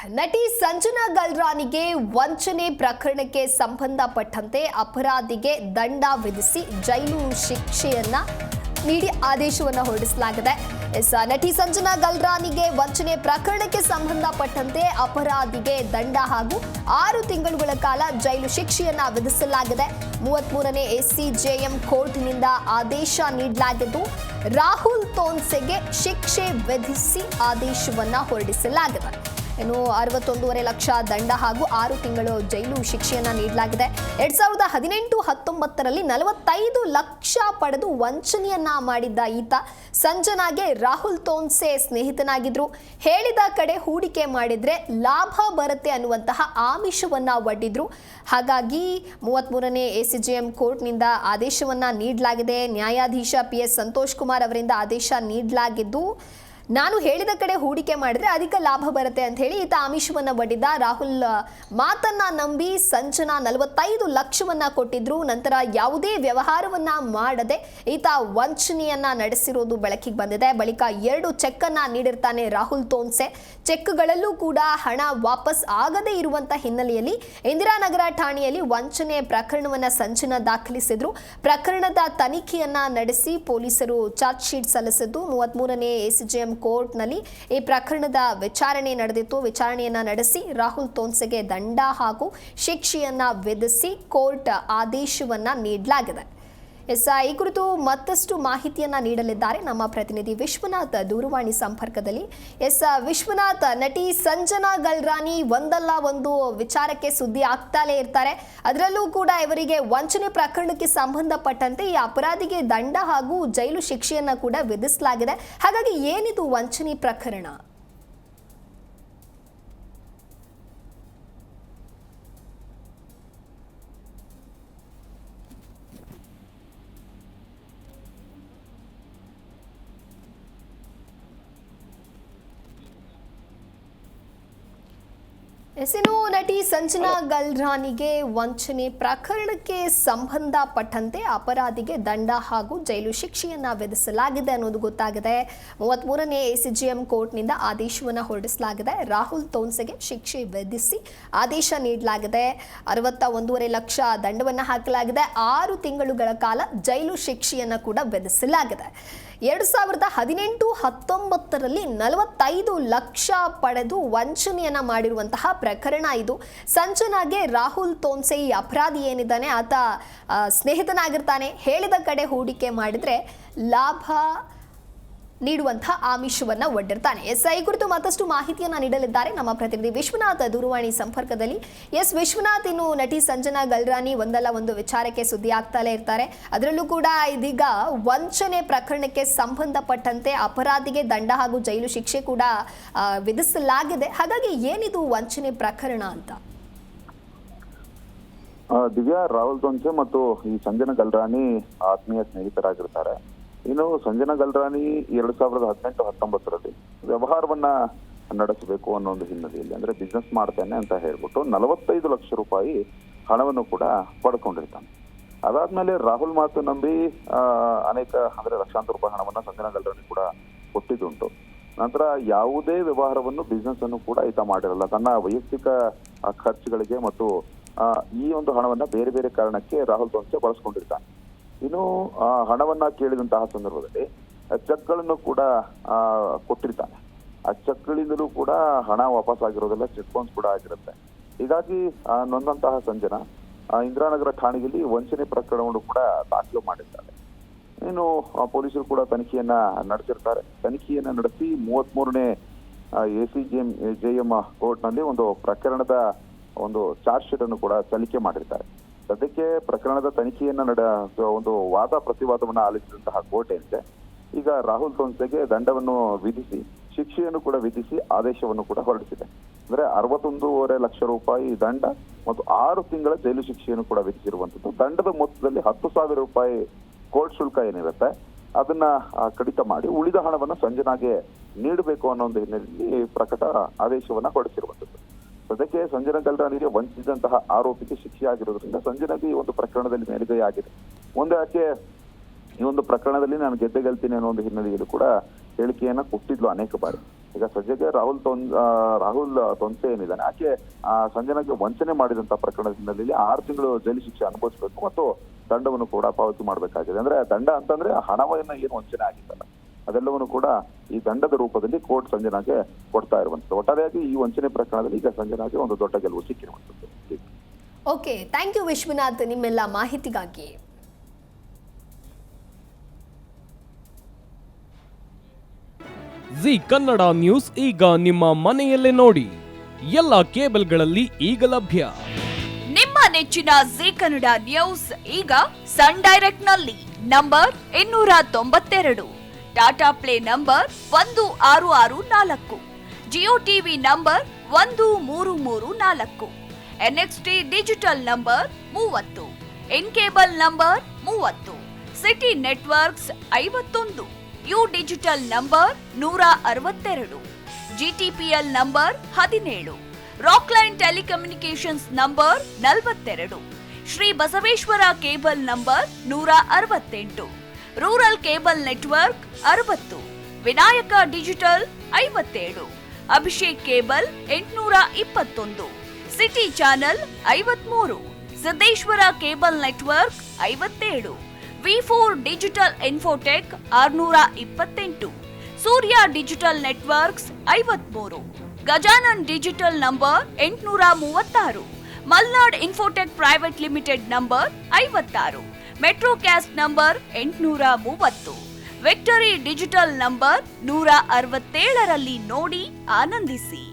ನಟಿ ಸಂಜನಾ ಗಲ್ರಾನಿಗೆ ವಂಚನೆ ಪ್ರಕರಣಕ್ಕೆ ಸಂಬಂಧಪಟ್ಟಂತೆ ಅಪರಾಧಿಗೆ ದಂಡ ವಿಧಿಸಿ ಜೈಲು ಶಿಕ್ಷೆಯನ್ನ ನೀಡಿ ಆದೇಶವನ್ನು ಹೊರಡಿಸಲಾಗಿದೆ. ನಟಿ ಸಂಜನಾ ಗಲ್ರಾನಿಗೆ ವಂಚನೆ ಪ್ರಕರಣಕ್ಕೆ ಸಂಬಂಧಪಟ್ಟಂತೆ ಅಪರಾಧಿಗೆ ದಂಡ ಹಾಗೂ 6 ತಿಂಗಳುಗಳ ಕಾಲ ಜೈಲು ಶಿಕ್ಷೆಯನ್ನ ವಿಧಿಸಲಾಗಿದೆ. 33ನೇ ಎಸಿಜೆಎಂ ಕೋರ್ಟ್ನಿಂದ ಆದೇಶ ನೀಡಲಾಗಿದ್ದು ರಾಹುಲ್ ತೋನ್ಸೆಗೆ ಶಿಕ್ಷೆ ವಿಧಿಸಿ ಆದೇಶವನ್ನ ಹೊರಡಿಸಲಾಗಿದೆ. ಇನ್ನು 61.5 ಲಕ್ಷ ದಂಡ ಹಾಗೂ 6 ತಿಂಗಳು ಜೈಲು ಶಿಕ್ಷೆಯನ್ನ ನೀಡಲಾಗಿದೆ. 2018-19ರಲ್ಲಿ 45 ಲಕ್ಷ ಪಡೆದು ವಂಚನೆಯನ್ನ ಮಾಡಿದ್ದ ಈತ ಸಂಜನಾಗೆ ರಾಹುಲ್ ತೋನ್ಸೆ ಸ್ನೇಹಿತನಾಗಿದ್ರು. ಹೇಳಿದ ಕಡೆ ಹೂಡಿಕೆ ಮಾಡಿದ್ರೆ ಲಾಭ ಬರುತ್ತೆ ಅನ್ನುವಂತಹ ಆಮಿಷವನ್ನ ಒಡ್ಡಿದ್ರು. ಹಾಗಾಗಿ 33ನೇ ಎಸಿಜೆಎಂ ಕೋರ್ಟ್ನಿಂದ ಆದೇಶವನ್ನ ನೀಡಲಾಗಿದೆ. ನ್ಯಾಯಾಧೀಶ PS ಸಂತೋಷ್ ಕುಮಾರ್ ಅವರಿಂದ ಆದೇಶ ನೀಡಲಾಗಿದ್ದು, ನಾನು ಹೇಳಿದ ಕಡೆ ಹೂಡಿಕೆ ಮಾಡಿದ್ರೆ ಅಧಿಕ ಲಾಭ ಬರುತ್ತೆ ಅಂತ ಹೇಳಿ ಈತ ಆಮಿಷವನ್ನ ಒಡ್ಡಿದ್ದ. ರಾಹುಲ್ ಮಾತನ್ನ ನಂಬಿ ಸಂಜನಾ 45 ಲಕ್ಷವನ್ನ ಕೊಟ್ಟಿದ್ರು. ನಂತರ ಯಾವುದೇ ವ್ಯವಹಾರವನ್ನ ಮಾಡದೆ ಈತ ವಂಚನೆಯನ್ನ ನಡೆಸಿರೋದು ಬೆಳಕಿಗೆ ಬಂದಿದೆ. ಬಳಿಕ 2 ಚೆಕ್ ಅನ್ನ ನೀಡಿರ್ತಾನೆ ರಾಹುಲ್ ತೋನ್ಸೆ. ಚೆಕ್ಗಳಲ್ಲೂ ಕೂಡ ಹಣ ವಾಪಸ್ ಆಗದೇ ಇರುವಂತ ಹಿನ್ನೆಲೆಯಲ್ಲಿ ಇಂದಿರಾನಗರ ಠಾಣೆಯಲ್ಲಿ ವಂಚನೆ ಪ್ರಕರಣವನ್ನ ಸಂಜನಾ ದಾಖಲಿಸಿದ್ರು. ಪ್ರಕರಣದ ತನಿಖೆಯನ್ನ ನಡೆಸಿ ಪೊಲೀಸರು ಚಾರ್ಜ್ ಶೀಟ್ ಸಲ್ಲಿಸಿದ್ದು 33ನೇ ಎಸಿಜೆಎಂ ಕೋರ್ಟ್ನಲ್ಲಿ ಈ ಪ್ರಕರಣದ ವಿಚಾರಣೆ ನಡೆದಿತ್ತು. ವಿಚಾರಣೆಯನ್ನ ನಡೆಸಿ ರಾಹುಲ್ ತೋನ್ಸೆಗೆ ದಂಡ ಹಾಗೂ ಶಿಕ್ಷೆಯನ್ನ ವಿಧಿಸಿ ಕೋರ್ಟ್ ಆದೇಶವನ್ನ ನೀಡಲಾಗಿದೆ. ಈ ಕುರಿತು ಮತ್ತಷ್ಟು ಮಾಹಿತಿಯನ್ನ ನೀಡಲಿದ್ದಾರೆ ನಮ್ಮ ಪ್ರತಿನಿಧಿ ವಿಶ್ವನಾಥ್ ದೂರವಾಣಿ ಸಂಪರ್ಕದಲ್ಲಿ. ವಿಶ್ವನಾಥ್, ನಟಿ ಸಂಜನಾ ಗಲ್ರಾನಿ ಒಂದಲ್ಲ ಒಂದು ವಿಚಾರಕ್ಕೆ ಸುದ್ದಿ ಆಗ್ತಾಲೇ ಇರ್ತಾರೆ. ಅದರಲ್ಲೂ ಕೂಡ ಇವರಿಗೆ ವಂಚನೆ ಪ್ರಕರಣಕ್ಕೆ ಸಂಬಂಧಪಟ್ಟಂತೆ ಈ ಅಪರಾಧಿಗೆ ದಂಡ ಹಾಗೂ ಜೈಲು ಶಿಕ್ಷೆಯನ್ನ ಕೂಡ ವಿಧಿಸಲಾಗಿದೆ. ಹಾಗಾಗಿ ಏನಿದು ವಂಚನೆ ಪ್ರಕರಣ? ಇನ್ನು ನಟಿ ಸಂಜನಾ ಗಲ್ರಾನಿಗೆ ವಂಚನೆ ಪ್ರಕರಣಕ್ಕೆ ಸಂಬಂಧಪಟ್ಟಂತೆ ಅಪರಾಧಿಗೆ ದಂಡ ಹಾಗೂ ಜೈಲು ಶಿಕ್ಷೆಯನ್ನ ವಿಧಿಸಲಾಗಿದೆ ಅನ್ನೋದು ಗೊತ್ತಾಗಿದೆ. 33ನೇ ಎಸಿಜೆಎಂ ಕೋರ್ಟ್ನಿಂದ ಆದೇಶವನ್ನು ಹೊರಡಿಸಲಾಗಿದೆ. ರಾಹುಲ್ ತೋನ್ಸೆಗೆ ಶಿಕ್ಷೆ ವಿಧಿಸಿ ಆದೇಶ ನೀಡಲಾಗಿದೆ. 61.5 ಲಕ್ಷ ದಂಡವನ್ನು ಹಾಕಲಾಗಿದೆ. 6 ತಿಂಗಳುಗಳ ಕಾಲ ಜೈಲು ಶಿಕ್ಷೆಯನ್ನ ಕೂಡ ವಿಧಿಸಲಾಗಿದೆ. 2018-19ರಲ್ಲಿ 45 ಲಕ್ಷ ಪಡೆದು ವಂಚನೆಯನ್ನ ಮಾಡಿರುವಂತಹ ಪ್ರಕರಣ ಇದು. ಸಂಜನಾಗೆ ರಾಹುಲ್ ತೋನ್ಸೆ ಈ ಅಪರಾಧಿ ಏನಿದ್ದಾನೆ ಆತ ಸ್ನೇಹಿತನಾಗಿರ್ತಾನೆ. ಹೇಳಿದ ಕಡೆ ಹೂಡಿಕೆ ಮಾಡಿದ್ರೆ ಲಾಭ ನೀಡುವಂತಹ ಆಮಿಷವನ್ನ ಒಡ್ಡಿರ್ತಾನೆ. ಈ ಕುರಿತು ಮತ್ತಷ್ಟು ಮಾಹಿತಿಯನ್ನ ನೀಡಲಿದ್ದಾರೆ ನಮ್ಮ ಪ್ರತಿನಿಧಿ ವಿಶ್ವನಾಥ್ ದೂರವಾಣಿ ಸಂಪರ್ಕದಲ್ಲಿ. ವಿಶ್ವನಾಥ್, ಇನ್ನು ನಟಿ ಸಂಜನಾ ಗಲ್ರಾನಿ ಒಂದಲ್ಲ ಒಂದು ವಿಚಾರಕ್ಕೆ ಸುದ್ದಿ ಆಗ್ತಾಲೇ ಇರ್ತಾರೆ. ಅದರಲ್ಲೂ ಕೂಡ ಇದೀಗ ವಂಚನೆ ಪ್ರಕರಣಕ್ಕೆ ಸಂಬಂಧಪಟ್ಟಂತೆ ಅಪರಾಧಿಗೆ ದಂಡ ಹಾಗೂ ಜೈಲು ಶಿಕ್ಷೆ ಕೂಡ ವಿಧಿಸಲಾಗಿದೆ. ಹಾಗಾಗಿ ಏನಿದು ವಂಚನೆ ಪ್ರಕರಣ ಅಂತ? ದಿವ್ಯಾ, ರಾಹುಲ್ ತೋನ್ಸೆ ಮತ್ತು ಈ ಸಂಜನಾ ಗಲ್ರಾನಿ ಆತ್ಮೀಯ ಸ್ನೇಹಿತರಾಗಿರ್ತಾರೆ. ಇನ್ನು ಸಂಜನಾ ಗಲ್ರಾನಿ 2018-19ರಲ್ಲಿ ವ್ಯವಹಾರವನ್ನ ನಡೆಸಬೇಕು ಅನ್ನೋ ಒಂದು ಹಿನ್ನೆಲೆಯಲ್ಲಿ, ಅಂದ್ರೆ ಬಿಸ್ನೆಸ್ ಮಾಡ್ತೇನೆ ಅಂತ ಹೇಳ್ಬಿಟ್ಟು 45 ಲಕ್ಷ ರೂಪಾಯಿ ಹಣವನ್ನು ಕೂಡ ಪಡ್ಕೊಂಡಿರ್ತಾನೆ. ಅದಾದ್ಮೇಲೆ ರಾಹುಲ್ ಮಾತು ನಂಬಿ ಅನೇಕ ಲಕ್ಷಾಂತರ ರೂಪಾಯಿ ಹಣವನ್ನ ಸಂಜನಾ ಗಲ್ರಾನಿ ಕೂಡ ಕೊಟ್ಟಿದ್ದುಂಟು. ನಂತರ ಯಾವುದೇ ವ್ಯವಹಾರವನ್ನು ಬಿಸ್ನೆಸ್ ಅನ್ನು ಕೂಡ ಈತ ಮಾಡಿರಲ್ಲ. ತನ್ನ ವೈಯಕ್ತಿಕ ಖರ್ಚುಗಳಿಗೆ ಮತ್ತು ಈ ಒಂದು ಹಣವನ್ನ ಬೇರೆ ಬೇರೆ ಕಾರಣಕ್ಕೆ ರಾಹುಲ್ ತೋನ್ಸೆ ಬಳಸ್ಕೊಂಡಿರ್ತಾನೆ. ಇನ್ನು ಹಣವನ್ನ ಕೇಳಿದಂತಹ ಸಂದರ್ಭದಲ್ಲಿ ಚೆಕ್ಗಳನ್ನು ಕೂಡ ಕೊಟ್ಟಿರ್ತಾನೆ. ಆ ಚೆಕ್ಗಳಿಂದಲೂ ಕೂಡ ಹಣ ವಾಪಸ್ ಆಗಿರೋದೆಲ್ಲ ಚೆಕ್ ಬೌನ್ಸ್ ಕೂಡ ಆಗಿರುತ್ತೆ. ಹೀಗಾಗಿ ನೊಂದಂತಹ ಸಂಜನಾ ಇಂದಿರಾನಗರ ಠಾಣೆಯಲ್ಲಿ ವಂಚನೆ ಪ್ರಕರಣವನ್ನು ಕೂಡ ದಾಖಲು ಮಾಡಿದ್ದಾರೆ. ಇನ್ನು ಪೊಲೀಸರು ಕೂಡ ತನಿಖೆಯನ್ನ ನಡೆಸಿರ್ತಾರೆ. ತನಿಖೆಯನ್ನ ನಡೆಸಿ 33ನೇ ಎಸಿಜೆಎಂ ಕೋರ್ಟ್ನಲ್ಲಿ ಒಂದು ಪ್ರಕರಣದ ಒಂದು ಚಾರ್ಜ್ ಶೀಟ್ ಅನ್ನು ಕೂಡ ಸಲ್ಲಿಕೆ ಮಾಡಿರ್ತಾರೆ. ಸದ್ಯಕ್ಕೆ ಪ್ರಕರಣದ ತನಿಖೆಯನ್ನ ಒಂದು ವಾದ ಪ್ರತಿವಾದವನ್ನ ಆಲಿಸಿದಂತಹ ಕೋರ್ಟ್ ಏನಿದೆ, ಈಗ ರಾಹುಲ್ ತೋನ್ಸೆಗೆ ದಂಡವನ್ನು ವಿಧಿಸಿ ಶಿಕ್ಷೆಯನ್ನು ಕೂಡ ವಿಧಿಸಿ ಆದೇಶವನ್ನು ಕೂಡ ಹೊರಡಿಸಿದೆ. ಅಂದ್ರೆ 61.5 ಲಕ್ಷ ರೂಪಾಯಿ ದಂಡ ಮತ್ತು 6 ತಿಂಗಳ ಜೈಲು ಶಿಕ್ಷೆಯನ್ನು ಕೂಡ ವಿಧಿಸಿರುವಂತದ್ದು. ದಂಡದ ಮೊತ್ತದಲ್ಲಿ 10,000 ರೂಪಾಯಿ ಕೋರ್ಟ್ ಶುಲ್ಕ ಏನಿರುತ್ತೆ ಅದನ್ನ ಕಡಿತ ಮಾಡಿ ಉಳಿದ ಹಣವನ್ನ ಸಂಜನಾಗೆ ನೀಡಬೇಕು ಅನ್ನೋ ಒಂದು ಹಿನ್ನೆಲೆಯಲ್ಲಿ ಪ್ರಕಟ ಆದೇಶವನ್ನ ಹೊರಡಿಸಿರುವಂತದ್ದು. ಸದ್ಯಕ್ಕೆ ಸಂಜನಾ ಗಲ್ರಾನಿಗೆ ವಂಚಿಸಿದಂತಹ ಆರೋಪಿಗೆ ಶಿಕ್ಷೆ ಆಗಿರೋದ್ರಿಂದ ಸಂಜನಾಗೆ ಈ ಒಂದು ಪ್ರಕರಣದಲ್ಲಿ ಮೇಲುಗೈ ಆಗಿದೆ. ಮುಂದೆ ಆಕೆ ಈ ಒಂದು ಪ್ರಕರಣದಲ್ಲಿ ನಾನು ಗೆದ್ದೆ ಗೆಲ್ತೀನಿ ಅನ್ನೋ ಒಂದು ಹಿನ್ನೆಲೆಯಲ್ಲಿ ಕೂಡ ಹೇಳಿಕೆಯನ್ನ ಕೊಟ್ಟಿದ್ಲು ಅನೇಕ ಬಾರಿ. ಈಗ ಸದ್ಯಕ್ಕೆ ರಾಹುಲ್ ತೊನ್ಸೆ ಏನಿದ್ದಾನೆ ಆಕೆ ಸಂಜನಾಗೆ ವಂಚನೆ ಮಾಡಿದಂತ ಪ್ರಕರಣದ ಹಿನ್ನೆಲೆಯಲ್ಲಿ 6 ತಿಂಗಳು ಜೈಲು ಶಿಕ್ಷೆ ಅನುಭವಿಸಬೇಕು ಮತ್ತು ದಂಡವನ್ನು ಕೂಡ ಪಾವತಿ ಮಾಡಬೇಕಾಗಿದೆ. ಅಂದ್ರೆ ದಂಡ ಅಂತಂದ್ರೆ ಹಣವನ್ನ ಏನು ವಂಚನೆ ಆಗಿದ್ದಲ್ಲ, ಅದೆಲ್ಲವನ್ನು ಕೂಡ ಈ ದಂಡದ ರೂಪದಲ್ಲಿ ಕೋರ್ಟ್ ಸಂಜನಾಗೆ ಕೊಡ್ತಾ ಇರುವಂತದ್ದು. ಒಟ್ಟಾರೆಯಾಗಿ ಈ ವಂಚನೆ ಪ್ರಕರಣದಲ್ಲಿ ಈಗ ಸಂಜನಾಗೆ ಒಂದು ದೊಡ್ಡ ಗೆಲುವು ಸಿಕ್ಕಿರುವಂತದ್ದು. ಓಕೆ, ಥ್ಯಾಂಕ್ ಯು ವಿಶ್ವನಾಥ್ ನಿಮ್ಮೆಲ್ಲ ಮಾಹಿತಿಗಾಗಿ. ಜಿ ಕನ್ನಡ ನ್ಯೂಸ್ ಈಗ ನಿಮ್ಮ ಮನೆಯಲ್ಲೇ ನೋಡಿ. ಎಲ್ಲ ಕೇಬಲ್ಗಳಲ್ಲಿ ಈಗ ಲಭ್ಯ. ನಿಮ್ಮ ನೆಚ್ಚಿನ ಜಿ ಕನ್ನಡ ನ್ಯೂಸ್ ಈಗ ಸನ್ ಡೈರೆಕ್ಟ್ ನಲ್ಲಿ number 292, Tata play number 1664, Jio TV number 1334, NXT digital number 30, in cable number 30, city networks 51, U digital number 162, GTPL number 17, Rockline telecommunications number 42, Shri Basaveshwara cable number 168, rural cable network 60, Vinayaka digital 57, Abhishek cable 821, city channel 53, Siddeshwara cable network 57, V4 digital Infotech 628, Surya digital networks 53, Gajanan digital number 836, Malnad Infotech Private Limited number 56, Metrocast number 830, Victory Digital number 167ರಲ್ಲಿ ನೋಡಿ ಆನಂದಿಸಿ.